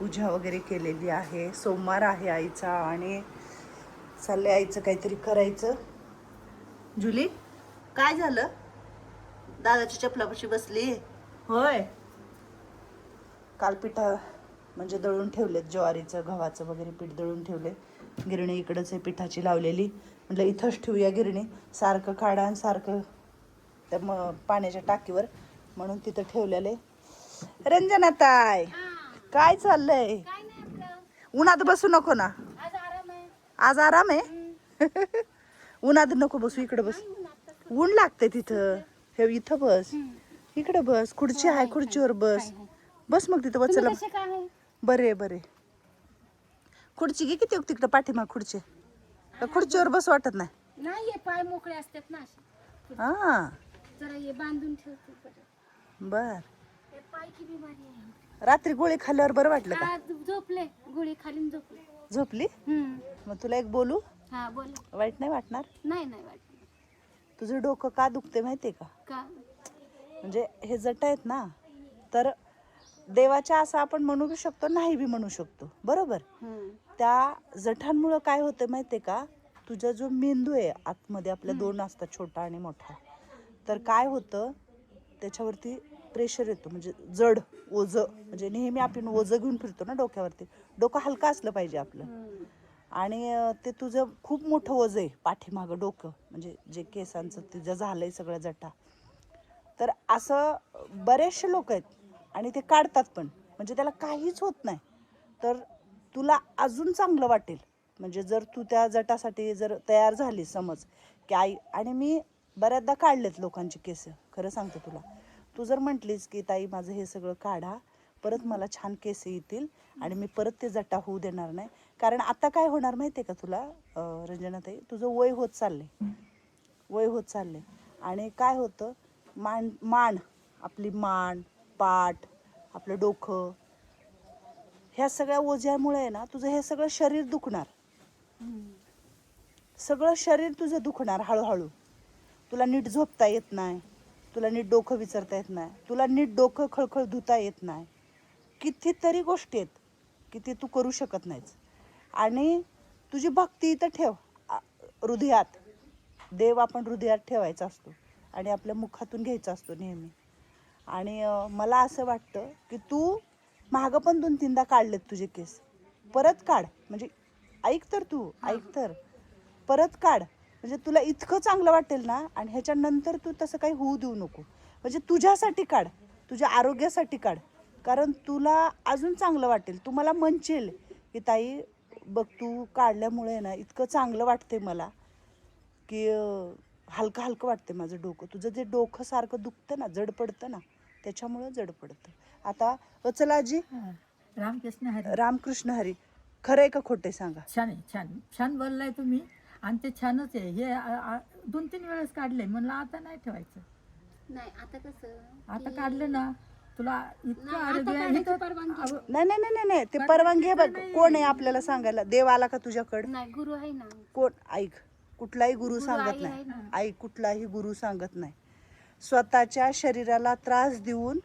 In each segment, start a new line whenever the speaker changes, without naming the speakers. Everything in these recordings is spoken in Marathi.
पूजा वगैरे केलेली आहे. सोमवार आहे आईचा आणि चाललंय आईचं काहीतरी करायचं. जुली काय झालं? दादाच्या चपलापाशी बसली होय. काल पिठा म्हणजे दळून ठेवलेत, ज्वारीचं गव्हाचं वगैरे पीठ दळून ठेवले. गिरणी इकडंच आहे पिठाची लावलेली. म्हटलं इथंच ठेवूया गिरणी, सारखं काढा आणि सारखं त्या पाण्याच्या टाकीवर, म्हणून तिथं ठेवलेले. रंजना ताई काय चाललंय? उन्हात बसू नको ना, आज आराम आहे. उन्हात नको बसू, इकडे बस. ऊन लागते तिथं. हे इथं बस, इकडे बस. खुर्ची आहे, खुर्चीवर बस. बस मग तिथं बसला. बरे बरे. खुर्ची घे किती तिकडं पाठीमाग खुर्ची. खुर्चीवर बस वाटत नाही.
पाय मोकळे असतात ना.
हा
जरा हे बांधून ठेवते.
बर.
पाय की बिमारी आहे.
रात्री गोळी खाल्ल्यावर बरं वाटलं का?
झोपले, गोळी खाली झोपले.
झोपली? मग तुला एक बोलू?
हा बोल.
वाईट नाही वाटणार?
नाही नाही वाटत.
तुझं डोकं का दुखते माहितीये का?
का?
म्हणजे हे जट आहेत ना, तर देवाच्या असं आपण म्हणू शकतो, नाही बी म्हणू शकतो, बरोबर. त्या जठांमुळं काय होतं माहितीये का? तुझा जो मेंदू आहे आतमध्ये, आपल्या दोन असतात, छोटा आणि मोठा. तर काय होतं त्याच्यावरती प्रेशर येतो, म्हणजे जड ओझं. म्हणजे नेहमी आपण ओझं घेऊन फिरतो ना डोक्यावरती. डोकं हलका असलं पाहिजे आपलं. आणि ते तुझं खूप मोठं ओझं आहे पाठीमागं डोकं, म्हणजे जे केसांचं तुझं झालंय सगळ्या जटा. तर असं बरेचसे लोक आहेत आणि ते काढतात पण, म्हणजे त्याला काहीच होत नाही. तर तुला अजून चांगलं वाटेल, म्हणजे जर तू त्या जटासाठी जर तयार झाली, समज की आई. आणि मी बऱ्याचदा काढलेत लोकांची केस, खरं सांगते तुला. तू जर म्हटलीस की ताई माझं हे सगळं काढा, परत मला छान केस येतील आणि मी परत ते जटा होऊ देणार नाही. कारण आता काय होणार माहिती आहे का तुला रंजनाताई? तुझं वय होत चाललंय, वय होत चाललंय. आणि काय होतं, मान आपली मान, पाठ, आपलं डोकं, ह्या सगळ्या ओझ्यामुळे आहे ना तुझं हे सगळं शरीर दुखणार. सगळं शरीर तुझं दुखणार हळूहळू. तुला नीट झोपता येत नाही, तुला नीट डोकं विचारता येत नाही, तुला नीट डोकं खळखळ धुता येत नाही. कितीतरी गोष्टी आहेत की ते तू करू शकत नाहीस. आणि तुझी भक्ती इथं ठेव, हृदयात. देव आपण हृदयात ठेवायचा असतो आणि आपल्या मुखातून घ्यायचा असतो नेहमी. आणि मला असं वाटतं की तू मागं पण 2-3दा काढलेत तुझे केस, परत काढ. म्हणजे ऐक तर, तू ऐक तर, परत काढ. म्हणजे तुला इतकं चांगलं वाटेल ना. आणि ह्याच्यानंतर तू तसं काही होऊ देऊ नको. म्हणजे तुझ्यासाठी काढ, तुझ्या आरोग्यासाठी काढ. कारण तुला अजून चांगलं वाटेल. तू मला म्हणशील की ताई बघ तू काढल्यामुळे ना इतकं चांगलं वाटते मला, की हलकं हलकं वाटते माझं डोकं. तुझं जे डोकं सारखं दुखतं ना, जड पडतं ना, त्याच्यामुळं जड पडतं. आता चला आजी.
रामकृष्ण हरी.
रामकृष्ण हरी. खरं आहे का खोटे सांगा?
छान आहे, छान छान बोललाय तुम्ही. आणि ते छानच आहे. हे 2-3 वेळेस काढले, म्हणलं आता नाही ठेवायचं.
नाही आता कसं,
आता काढलं ना तुला इतकं
नाही, आता
आरोग्य आहे.
काढायची परवानगी.
नाही नाही नाही नाही, ते परवानगी आहे बघ. कोण आहे आपल्याला सांगायला? देव आला का तुझ्याकडं?
नाही, गुरु आहे ना.
कोण? ऐक, कुठलाही गुरु
गुरु
सांगत
आई
नाही.
आहे ना.
ऐक, कुठलाही गुरु सांगत नाही. स्वतःच्या शरीराला त्रास देऊन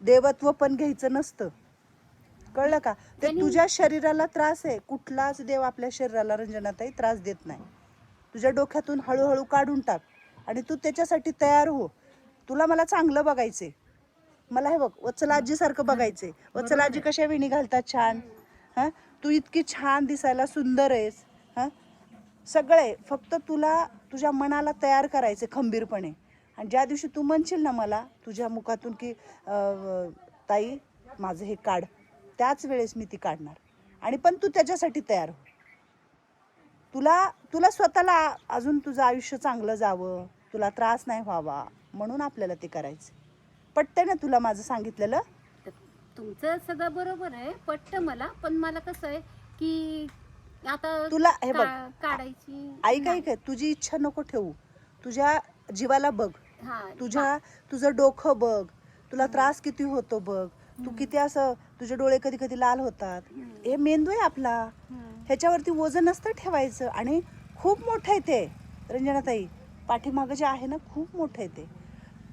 देवत्व पण घ्यायचं नसतं, कळलं का? ते तुझ्या शरीराला त्रास आहे. कुठलाच देव आपल्या शरीराला रंजनाताई त्रास देत नाही. तुझ्या डोक्यातून हळूहळू काढून टाक आणि तू त्याच्यासाठी तयार हो. तुला मला चांगलं बघायचंय. मला हे बघ वत्सलाजी सारखं बघायचंय. वत्सलाजी कशा वेणी घालतात छान. हा, तू इतकी छान दिसायला सुंदर आहेस. हा, सगळे फक्त तुला तुझ्या मनाला तयार करायचे खंबीरपणे. आणि ज्या दिवशी तू म्हणशील ना मला तुझ्या मुखातून की ताई माझं हे काढ, त्याच वेळेस मी ती काढणार. आणि पण तू त्याच्यासाठी तयार हो. तुला स्वतःला अजून तुझं आयुष्य चांगलं जावं, तुला त्रास नाही व्हावा, म्हणून आपल्याला ते करायचं. पटतंय ना तुला माझं सांगितलेलं?
तुमचं सगळं बरोबर आहे, पटतं मला. पण मला कसं आहे की आता
तुला हे बघ,
काढायची.
ऐक ऐक, तुझी इच्छा नको ठेवू. तुझ्या जीवाला बघ,
हा,
तुझं डोकं बघ, तुला त्रास किती होतो बघ. तू किती असं, तुझे डोळे कधी कधी लाल होतात. हे मेंदू आहे आपला, ह्याच्यावरती वजन नसतं ठेवायचं. आणि खूप मोठं आहे ते रंजनाताई, पाठीमागं जे आहे ना खूप मोठं आहे ते.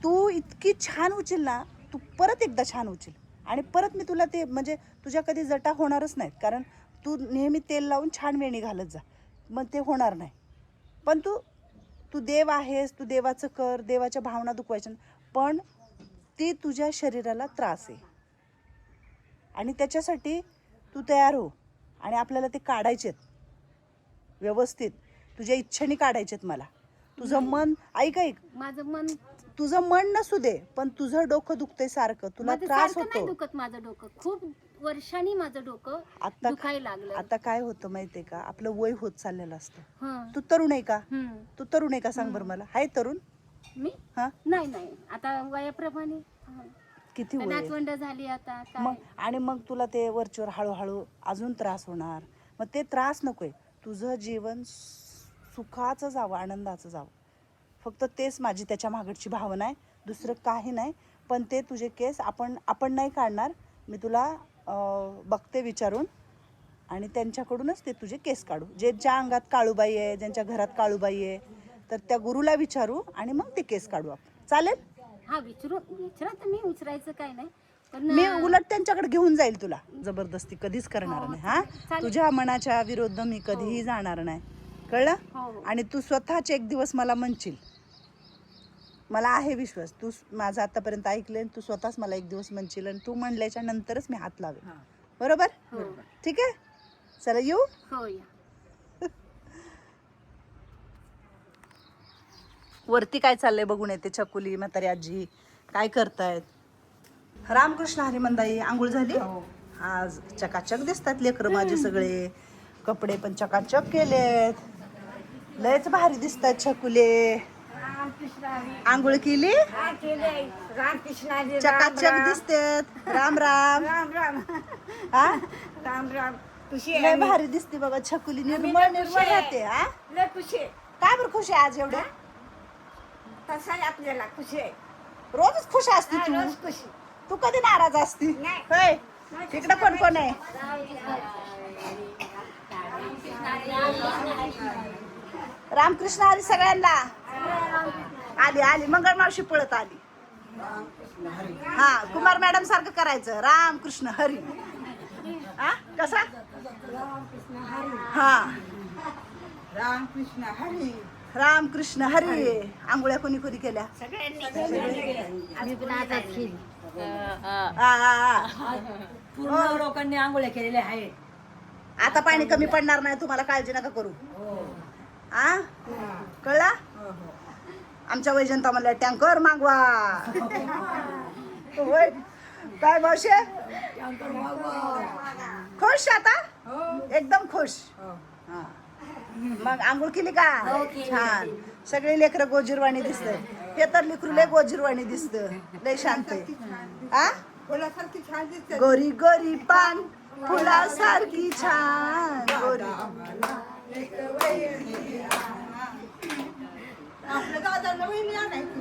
तू इतकी छान उचल ना, तू परत एकदा छान उचल आणि परत मी तुला ते म्हणजे तुझ्या कधी जटा होणारच नाहीत, कारण तू नेहमी तेल लावून छान वेणी घालत जा, मग ते होणार नाही. पण तू देव आहेस, तू देवाचं कर, देवाच्या भावना दुखवायच्या नाही. पण ती तुझ्या शरीराला त्रास आहे आणि त्याच्यासाठी तू तयार हो. आणि आपल्याला ते काढायचेत व्यवस्थित, तुझ्या इच्छेने काढायचेत. मला तुझं मन ऐक,
माझं मन
तुझं मन नसू दे, पण तुझं डोकं दुखतंय सारखं, तुला
माझं
त्रास
सारखं नाही
होतो.
दुखत माझं डोकं, खूप वर्षांनी माझं डोकं
आता
दुखायला लागलं.
आता काय होतं माहितीये का, आपलं वय होत चाललेलं असतं.
हं.
तू तरुण आहे का?
हं.
तू तरुण आहे का सांग बरं मला. हाय तरुण?
मी
हा
नाही आता वयाप्रमाणे हं.
किती
तर
वय आहे?
नातवंड झाली आता
मग
काय.
आणि मग तुला ते वरचीवर हळूहळू अजून त्रास होणार. मग ते त्रास नकोय. तुझं जीवन सुखाचं जावं, आनंदाचं जावं. फक्त तेच माझी त्याच्या मागची भावना आहे, दुसरं काही नाही. पण ते तुझे केस आपण नाही काढणार. मी तुला बघते विचारून आणि त्यांच्याकडूनच ते तुझे केस काढू. ज्यांच्या अंगात काळूबाई आहे, ज्यांच्या घरात काळूबाई आहे, तर त्या गुरुला विचारू आणि मग ते केस काढू आपण. चालेल?
हा विचारा तर मी उचरायचं काय नाही, पण
मी उलट त्यांच्याकडे घेऊन जाईल तुला. जबरदस्ती कधीच करणार नाही. हा,
चालेल.
तुझ्या मनाच्या विरुद्ध मी कधीही जाणार नाही, कळलं?
हो.
आणि तू स्वतःच एक दिवस मला म्हणशील, मला आहे विश्वास, तू माझं आतापर्यंत ऐकलंय, तू स्वतःच मला एक दिवस म्हणशील आणि तू म्हणल्याच्या नंतरच मी हात लावेन. बरोबर?
हो
ठीक आहे, चला येऊ.
हो या.
वरती काय चाललंय बघून येते. छकुली म्हातारी आजी काय करतायत. रामकृष्ण हरी मंदाई. आंघोळ झाली? आज चकाचक दिसतात लेकरं माझे सगळे. कपडे पण चकाचक केलेत, लयच भारी दिसतात छकुले. आंघोळ केली? चकाचक दिसतेत. राम राम. हा, लय भारी दिसते बघा छकुली. निर्मळ राहते. हा, काय बरं खुश आहे आज एवढ्या?
आपल्याला खुशी आहे,
रोजच खुश असते तू.
रोज खुशी.
तू कधी नाराज असती? होय. इकडं कोण कोण आहे? रामकृष्ण हरी सगळ्यांना. आली मंगळ मावशी पळत आली. हा, कुमार मॅडम सारखं करायचं. रामकृष्ण हरी. हा, कसा? हा,
रामकृष्ण हरी.
रामकृष्ण हरी. आंघोळ्या कोणी कोणी केल्या?
पूर्ण लोकांनी आंघोळ्या केलेल्या आहेत.
आता पाणी कमी पडणार नाही, तुम्हाला काळजी नका करू. आ, कळला? आमच्या वैजंता म्हणल्या टँकर मागवा. होय. काय मावशे, खुश आता? एकदम खुश. हा. मग आंघोळ केली का? छान. सगळे लेकरं गोजीरवाणी दिसत. हे तर लेकरू लय गोजीरवाणी दिसत, लय शांत आहे. आ,
फुलासारखी छान दिसते.
गोरी गोरी पान फुलासारखी छान गोरी.
आपल्या दादाला वहिनी आणायची.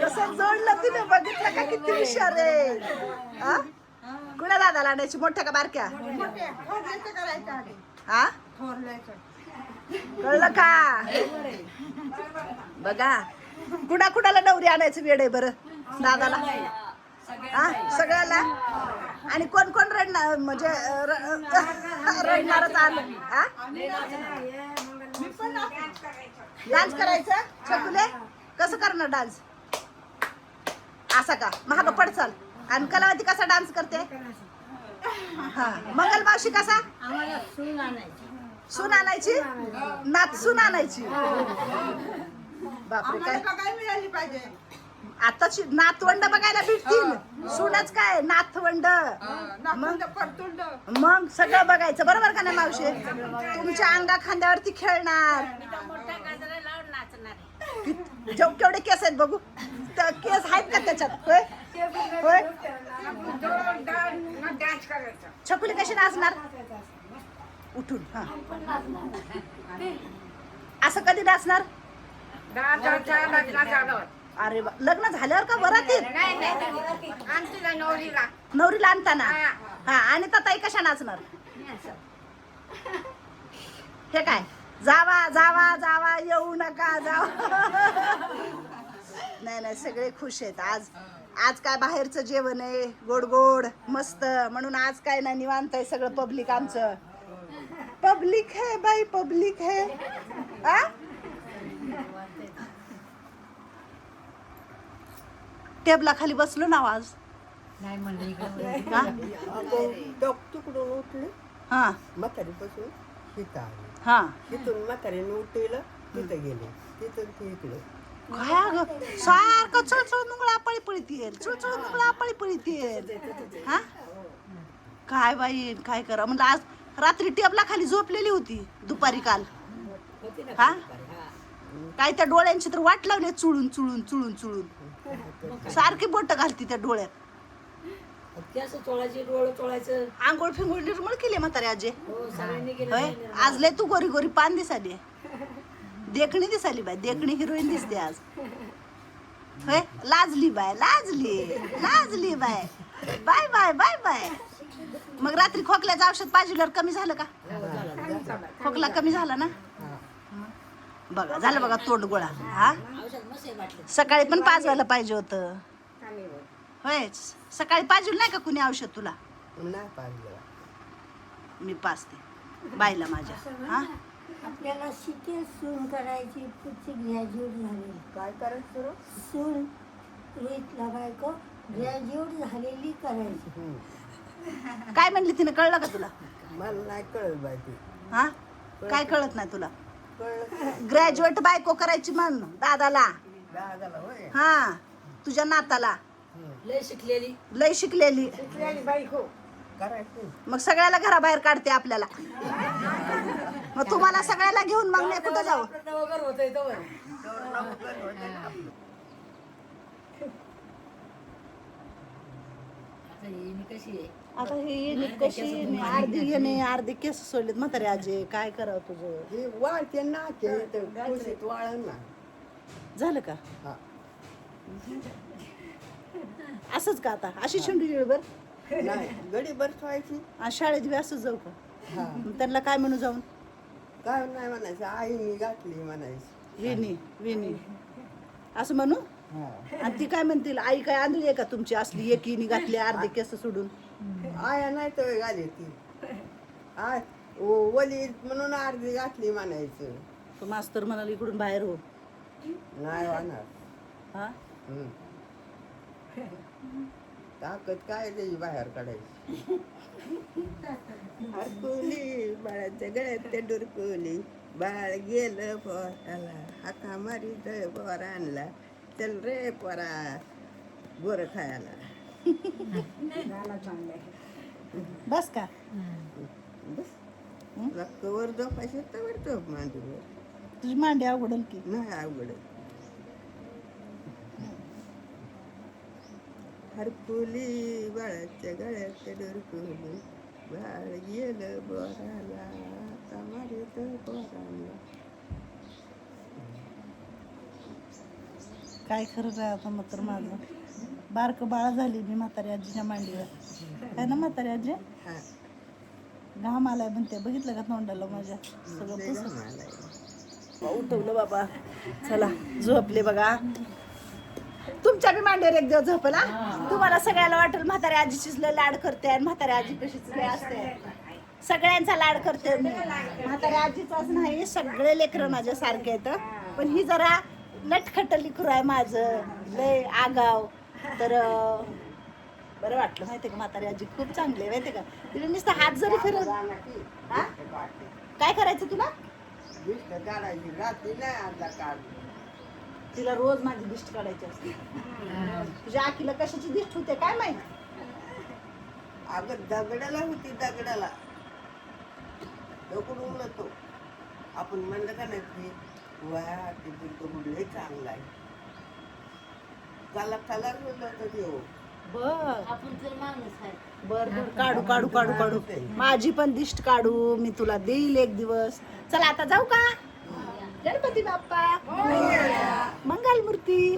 कसं जोडलं तिने, बघितलं का किती हुशार आहे. आ? कुणा दादाला आणायची, मोठ्या का बारक्या?
मोठे थोरल्याचं करायचं आधी.
हा,
थोरल्याचं.
कळलं का? बघा, कुणाला नवरी आणायचं वेळ आहे बरं दादाला. हा, सगळ्याला. आणि कोण कोण रडणार, म्हणजे रडणारच आलं. हा, डान्स करायचं. छकुले कसं करणार डान्स? असा का महाग पडचाल? आणि कलावती कसा डान्स करते? हा, मंगल मावशी कसा?
आम्हाला सून आणायची.
सून आणायची, नात सून आणायची. बापरे, काय
काय मिळाली पाहिजे.
आताची नातवंड बघायला भेटतील. सूनच काय, नातवंड.
नातवंड परतुंड.
मग सगळं बघायचं, बरोबर का नाही मावशी? तुमच्या अंगा खांद्यावरती खेळणार. केवढे केस आहेत बघू. केस आहेत का त्याच्यात? होय होय.
डान्स करायचा.
छकुली कशी नाचणार? उठून. हा, असं कधी नाचणार?
दादाच्या लग्नात झालं.
अरे लग्न झाल्यावर का वरातीत?
आणतीला नवरीला.
नवरीला आणताना. हा, आणि ताई कशा नाचणार? हे काय, जावा जावा जावा येऊ नका जावा. नाही सगळे खुश आहेत आज. आज काय बाहेरचं जेवण आहे, गोड गोड मस्त, म्हणून आज काय नाही निवांत आहे सगळं. पब्लिक आमचं पब्लिक है बाई, पब्लिक है. आ टेबला खाली बसलो ना आज.
नाही म्हणलं इकडे
हा
तिकडून उठले
हा
म्हातारीपासून तिथं आले.
हा
तिथून म्हातारीने उठलेलं तिथं गेले, तिथून ते इकडे.
काय अगं सारखं चुळचुळ मुंगळा पळी पळीत येईल, चुळचुळ मुंगळा पळी पळीत येईल. हा काय बाई काय करा म्हणलं. आज रात्री टेबला खाली झोपलेली होती दुपारी काल. हा काय त्या डोळ्यांची तर वाट लावली, चुळून चुळून चुळून चुळून सारखी बोट घालती त्या डोळ्यात.
चोळायची डोळं चोळायचं.
आंघोळ फिंगोळ निर्मळ केली म्हातारे आजे.
हो सगळ्यांनी
होय आज लय तू गोरी गोरी पान दिसाली, देखणी दिसाली बाय, देखणी हिरोईन दिसते आज. होय लाजली बाय, लाजली लाजली बाय. Bye bye bye bye. मग रात्री खोकल्याचं औषध पाजल्यावर कमी झालं का? खोकला कमी झाला ना? बघा झालं बघा तोंड गोळा. हा सकाळी पण पाजवायला पाहिजे होतं. होय सकाळी पाजलं नाही का कुणी औषध तुला?
नाही पाहिलं.
मी पाजते बाईला माझ्या. हा
आपल्याला शिकेल सून करायची, पुढची ग्रॅज्युएट झालेली.
काय करायचं?
सून रीतला बायको ग्रॅज्युएट झालेली करायची.
काय म्हणली तिने, कळलं का तुला?
मला नाही कळत बाई ते.
हा काय कळत नाही तुला?
कळलं
ग्रॅज्युएट बायको करायची म्हण दादाला.
दादाला होय.
हा तुझ्या नाताला
लय शिकलेली.
लय शिकलेली.
करायचं.
मग सगळ्याला घराबाहेर काढते आपल्याला. मग तुम्हाला सगळ्याला घेऊन मग मी कुठं जाऊ?
वगैरे होतंय तोवर. आता ही कशी आहे?
आता हे कशी अर्धी घेणे अर्धी केस सोडलेत म्हातारे आजे. काय करावं तुझं?
हे वाळते ना ते कुशीत वाळण ना.
झालं का
हा.
असंच का आता अशी शेंडी वेळभर
नाही गडी बरं ठेवायची.
आज शाळेत बी असंच जाऊ का?
हा.
मग त्यांना काय म्हणू जाऊन?
काय नाही म्हणायचं, आईने घातली म्हणायची.
विनी विनी असं म्हणू?
हा.
आणि ती काय म्हणतील, आई काय आंधळी आहे का तुमची असली एकीने घातली अर्धे केस सोडून?
आया नाही तर घाली ती. आय वली म्हणून अर्धी घातली म्हणायचं.
तो मास्तर म्हणाला इकडून बाहेर हो.
नाही होणार.
हा
हम्म. ताकद काय त्याची बाहेर काढायची. हरकुली बाळाच्या गळ्यात ते डुरकुली, बाळ गेलं पोराला हाका मारीत पोर आणला, चल रे पोरा गोर खायला.
बस का?
बस कवर झोपायचं तर झोप मांडीवर.
तुझी मांडी अवघडल की.
नाही अवघड. हरकुली बाळाच्या गळ्यात डुरकुली, बाळ गेलं बोराला हाका मारीत पोराला.
काय खरं काय आता मग तर माझं बारकं बाळा झाली मी म्हातारी आजीच्या मांडीवर. काय ना म्हातारी आजी?
हा.
घाम आलाय म्हणते, बघितलं का तोंडाला माझ्या सगळं
लय
पुसत.
घाम आलाय.
उठवलं बाबा. चला झोपले बघा. तुमच्या बी मांडीवर एक दिवस झोपला. तुम्हाला सगळ्याला वाटेल म्हातारी आजीचीच लय लाड करते आणि म्हातारी आजी कशीच लय असते. सगळ्यांचा लाड करते मी. म्हातारी आजीचाच नाही, सगळे लेकरं माझ्या सारखे आहेत. पण ही जरा नटखट लिकरू आहे माझं, लय आगाव. तर बरं वाटलं माहितीये का, म्हातारी आजी खूप चांगली आहे माहितीये का. तिने नुसतं हात जरी फिरत. हा? काय करायचं तुला?
दिष्ट काढायची रात्री नाही आणला काढ.
तिला रोज माझी दिष्ट काढायची असते. तुझ्या आखीला कशाची दिष्ट होते काय माहित?
अगं दगडाला होती, दगडाला दगड उलटतो. आपण म्हणलं का नाही वा तिथे दगड लय चांगला आहे, त्याला कलर उलटतो देऊ.
बर
आपण तर माणूस आहे.
बर बर काढू काढू काढू काढू. माझी पण दिष्ट काढू, मी तुला देईल एक दिवस. चला आता जाऊ का? गणपती बाप्पा मंगलमूर्ती.